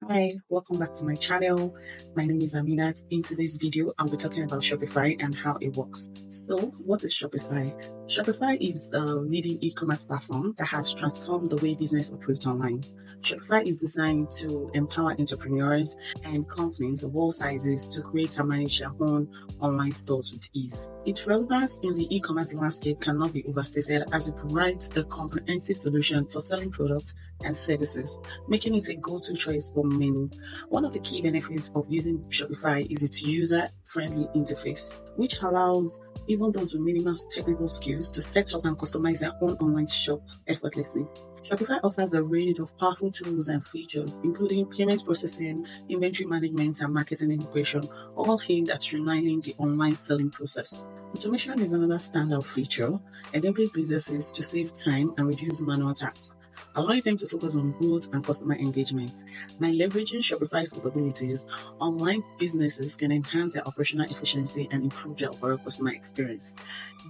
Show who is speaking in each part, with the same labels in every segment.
Speaker 1: Hi, welcome back to my channel. My name is Aminat. In today's video, I'll be talking about Shopify and how it works. So, what is Shopify? Shopify is a leading e-commerce platform that has transformed the way business operates online. Shopify is designed to empower entrepreneurs and companies of all sizes to create and manage their own online stores with ease. Its relevance in the e-commerce landscape cannot be overstated as it provides a comprehensive solution for selling products and services, making it a go-to choice for many. One of the key benefits of using Shopify is its user-friendly interface, which allows even those with minimal technical skills to set up and customize their own online shop effortlessly. Shopify offers a range of powerful tools and features, including payment processing, inventory management, and marketing integration, all aimed at streamlining the online selling process. Automation is another standout feature, enabling businesses to save time and reduce manual tasks, allowing them to focus on growth and customer engagement. By leveraging Shopify's capabilities, online businesses can enhance their operational efficiency and improve their overall customer experience.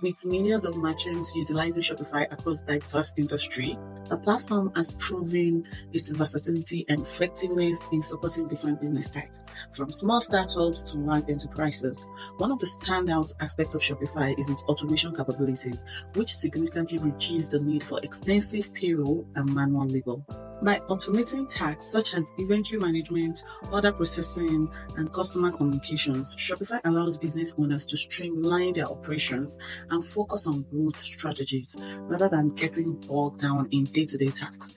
Speaker 1: With millions of merchants utilizing Shopify across diverse industries, the platform has proven its versatility and effectiveness in supporting different business types, from small startups to large enterprises. One of the standout aspects of Shopify is its automation capabilities, which significantly reduce the need for extensive payroll and manual labor. By automating tasks such as inventory management, order processing, and customer communications, Shopify allows business owners to streamline their operations and focus on growth strategies rather than getting bogged down in day-to-day tasks.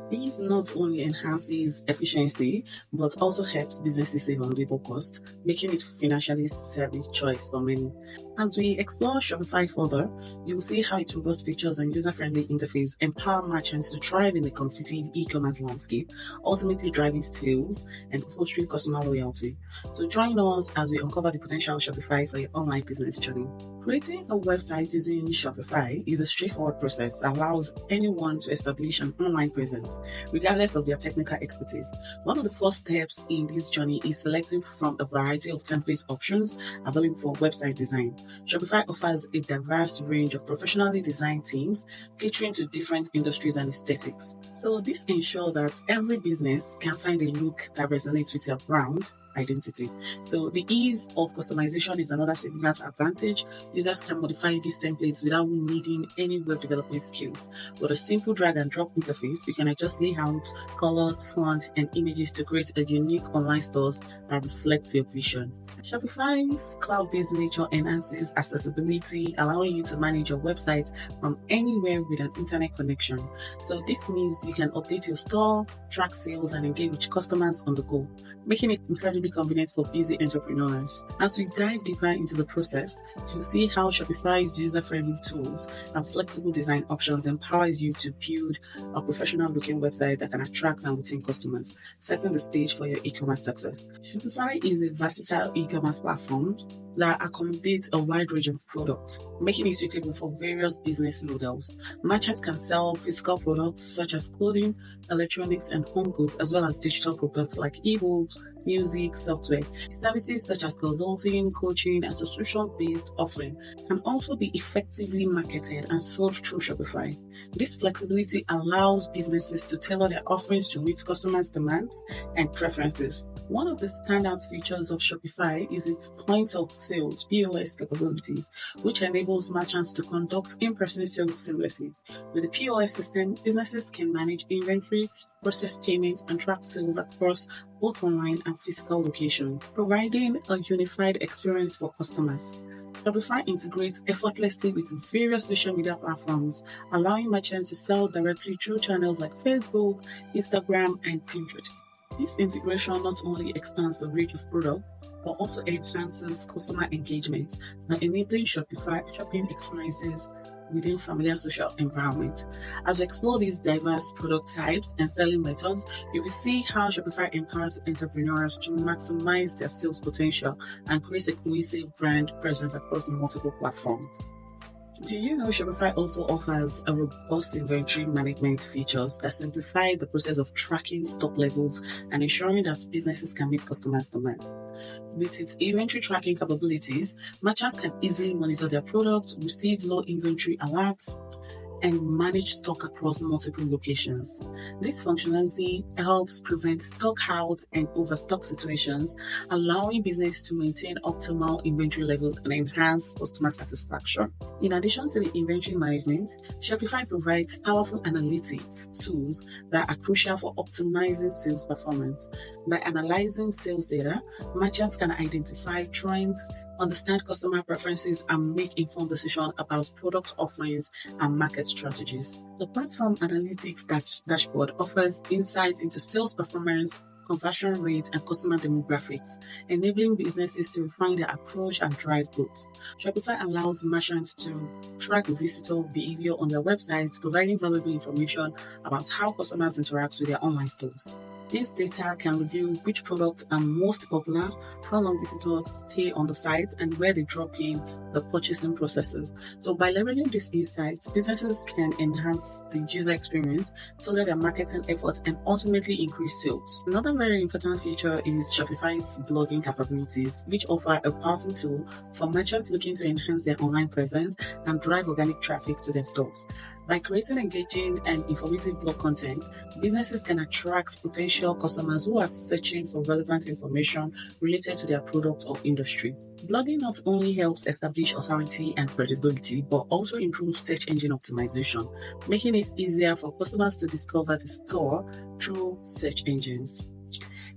Speaker 1: This not only enhances efficiency, but also helps businesses save on labor costs, making it a financially savvy choice for many. As we explore Shopify further, you will see how its robust features and user-friendly interface empower merchants to thrive in the competitive e-commerce landscape, ultimately driving sales and fostering customer loyalty. So join us as we uncover the potential of Shopify for your online business journey. Creating a website using Shopify is a straightforward process that allows anyone to establish an online presence, regardless of their technical expertise. One of the first steps in this journey is selecting from a variety of template options available for website design. Shopify offers a diverse range of professionally designed themes catering to different industries and aesthetics. So this ensures that every business can find a look that resonates with your brand identity. So the ease of customization is another significant advantage. Users can modify these templates without needing any web development skills. With a simple drag and drop interface, you can adjust layout, colors, font, and images to create a unique online stores that reflects your vision. Shopify's cloud-based nature enhances accessibility, allowing you to manage your website from anywhere with an internet connection. So this means you can update your store, track sales, and engage with customers on the go, making it incredibly convenient for busy entrepreneurs. As we dive deeper into the process, you'll see how Shopify's user-friendly tools and flexible design options empowers you to build a professional-looking website that can attract and retain customers, setting the stage for your e-commerce success. Shopify is a versatile e-commerce platform that accommodates a wide range of products, making it suitable for various business models. Merchants can sell physical products such as clothing, electronics, and home goods, as well as digital products like ebooks, music, software. Services such as consulting, coaching, and subscription-based offering can also be effectively marketed and sold through Shopify. This flexibility allows businesses to tailor their offerings to meet customers' demands and preferences. One of the standout features of Shopify is its point of sales (POS) capabilities, which enables merchants to conduct in-person sales seamlessly. With the POS system, businesses can manage inventory, process payments, and track sales across both online and physical locations, providing a unified experience for customers. Shopify integrates effortlessly with various social media platforms, allowing merchants to sell directly through channels like Facebook, Instagram, and Pinterest. This integration not only expands the range of products, but also enhances customer engagement by enabling Shopify shopping experiences within familiar social environment. As we explore these diverse product types and selling methods, you will see how Shopify empowers entrepreneurs to maximize their sales potential and create a cohesive brand presence across multiple platforms. Do you know Shopify also offers a robust inventory management features that simplify the process of tracking stock levels and ensuring that businesses can meet customers' demand? With its inventory tracking capabilities, merchants can easily monitor their products, receive low inventory alerts, and manage stock across multiple locations. This functionality helps prevent stock out and overstock situations, allowing business to maintain optimal inventory levels and enhance customer satisfaction. In addition to the inventory management, Shopify provides powerful analytics tools that are crucial for optimizing sales performance. By analyzing sales data, merchants can identify trends, understand customer preferences, and make informed decisions about product offerings and market strategies. The platform analytics dashboard offers insight into sales performance, conversion rates, and customer demographics, enabling businesses to refine their approach and drive growth. Shopify allows merchants to track visitor behavior on their websites, providing valuable information about how customers interact with their online stores. This data can reveal which products are most popular, how long visitors stay on the site, and where they drop in the purchasing processes. So by leveraging these insights, businesses can enhance the user experience, tailor their marketing efforts, and ultimately increase sales. Another very important feature is Shopify's blogging capabilities, which offer a powerful tool for merchants looking to enhance their online presence and drive organic traffic to their stores. By creating engaging and informative blog content, businesses can attract potential customers who are searching for relevant information related to their product or industry. Blogging not only helps establish authority and credibility, but also improves search engine optimization, making it easier for customers to discover the store through search engines.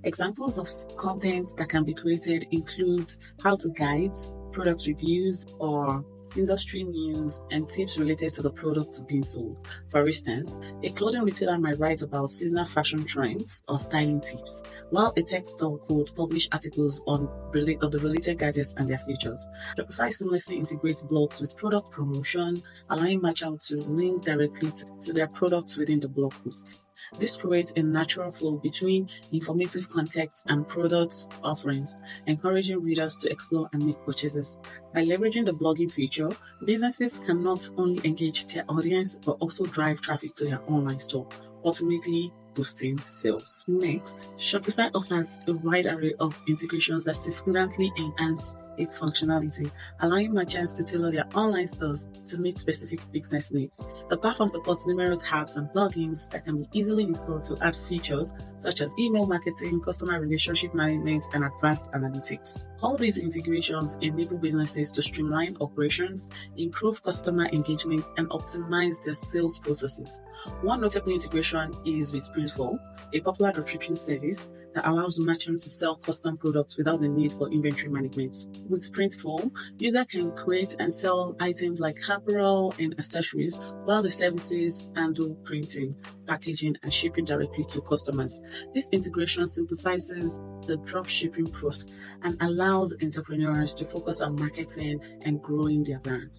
Speaker 1: Examples of content that can be created include how-to guides, product reviews, or industry news and tips related to the products being sold. For instance, a clothing retailer might write about seasonal fashion trends or styling tips, while a tech store could publish articles on the related gadgets and their features. Shopify seamlessly integrates blogs with product promotion, allowing merchants to link directly to their products within the blog post. This creates a natural flow between informative content and product offerings, encouraging readers to explore and make purchases. By leveraging the blogging feature, businesses can not only engage their audience but also drive traffic to their online store, ultimately boosting sales. Next, Shopify offers a wide array of integrations that significantly enhance its functionality, allowing merchants to tailor their online stores to meet specific business needs. The platform supports numerous apps and plugins that can be easily installed to add features such as email marketing, customer relationship management, and advanced analytics. All these integrations enable businesses to streamline operations, improve customer engagement, and optimize their sales processes. One notable integration is with Printful, a popular dropshipping service that allows merchants to sell custom products without the need for inventory management. With Printful, users can create and sell items like apparel and accessories, while the services handle printing, packaging, and shipping directly to customers. This integration simplifies the dropshipping process and allows entrepreneurs to focus on marketing and growing their brand.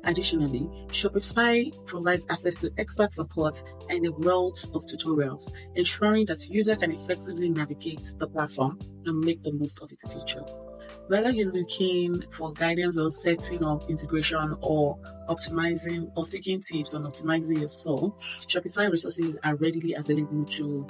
Speaker 1: Additionally, Shopify provides access to expert support and a wealth of tutorials, ensuring that users can effectively navigate the platform and make the most of its features. Whether you're looking for guidance on setting up integration or optimizing or seeking tips on optimizing your store, Shopify resources are readily available to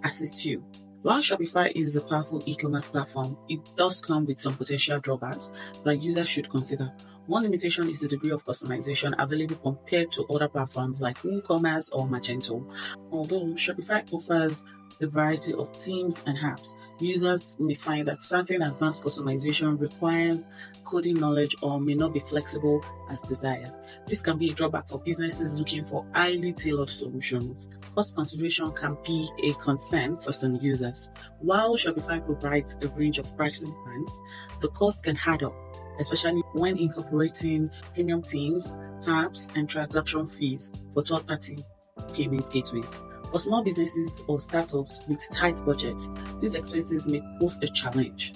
Speaker 1: assist you. While Shopify is a powerful e-commerce platform, it does come with some potential drawbacks that users should consider. One limitation is the degree of customization available compared to other platforms like eCommerce or Magento. Although Shopify offers a variety of themes and apps, users may find that certain advanced customization requires coding knowledge or may not be flexible as desired. This can be a drawback for businesses looking for highly tailored solutions. Cost consideration can be a concern for some users. While Shopify provides a range of pricing plans, the cost can add up, especially when incorporating premium themes, apps, and transaction fees for third-party payment gateways. For small businesses or startups with tight budgets, these expenses may pose a challenge.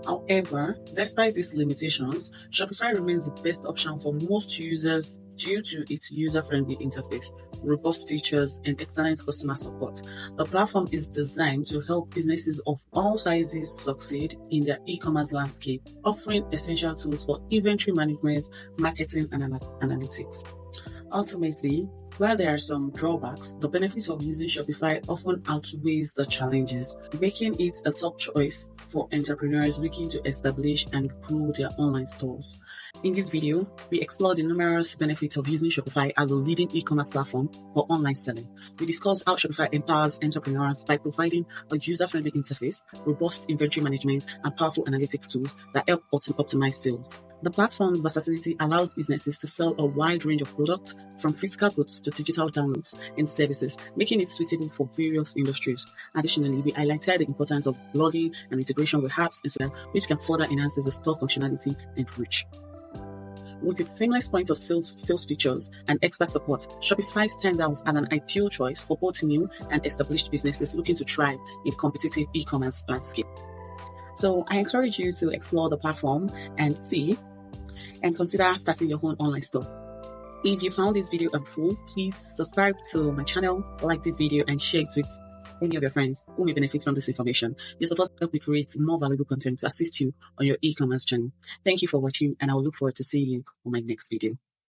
Speaker 1: However, despite these limitations, Shopify remains the best option for most users due to its user-friendly interface, robust features, and excellent customer support. The platform is designed to help businesses of all sizes succeed in their e-commerce landscape, offering essential tools for inventory management, marketing, and analytics. Ultimately, while there are some drawbacks, the benefits of using Shopify often outweighs the challenges, making it a top choice for entrepreneurs looking to establish and grow their online stores. In this video, we explore the numerous benefits of using Shopify as a leading e-commerce platform for online selling. We discuss how Shopify empowers entrepreneurs by providing a user-friendly interface, robust inventory management, and powerful analytics tools that help optimize sales. The platform's versatility allows businesses to sell a wide range of products, from physical goods to digital downloads and services, making it suitable for various industries. Additionally, we highlighted the importance of blogging and integration with apps and so on, which can further enhance the store functionality and reach. With its seamless point of sales features and expert support, Shopify stands out as an ideal choice for both new and established businesses looking to thrive in competitive e-commerce landscape. So I encourage you to explore the platform and consider starting your own online store. If you found this video helpful, please subscribe to my channel, like this video, and share it with any of your friends who may benefit from this information. Your support helps me create more valuable content to assist you on your e-commerce journey. Thank you for watching, and I will look forward to seeing you on my next video.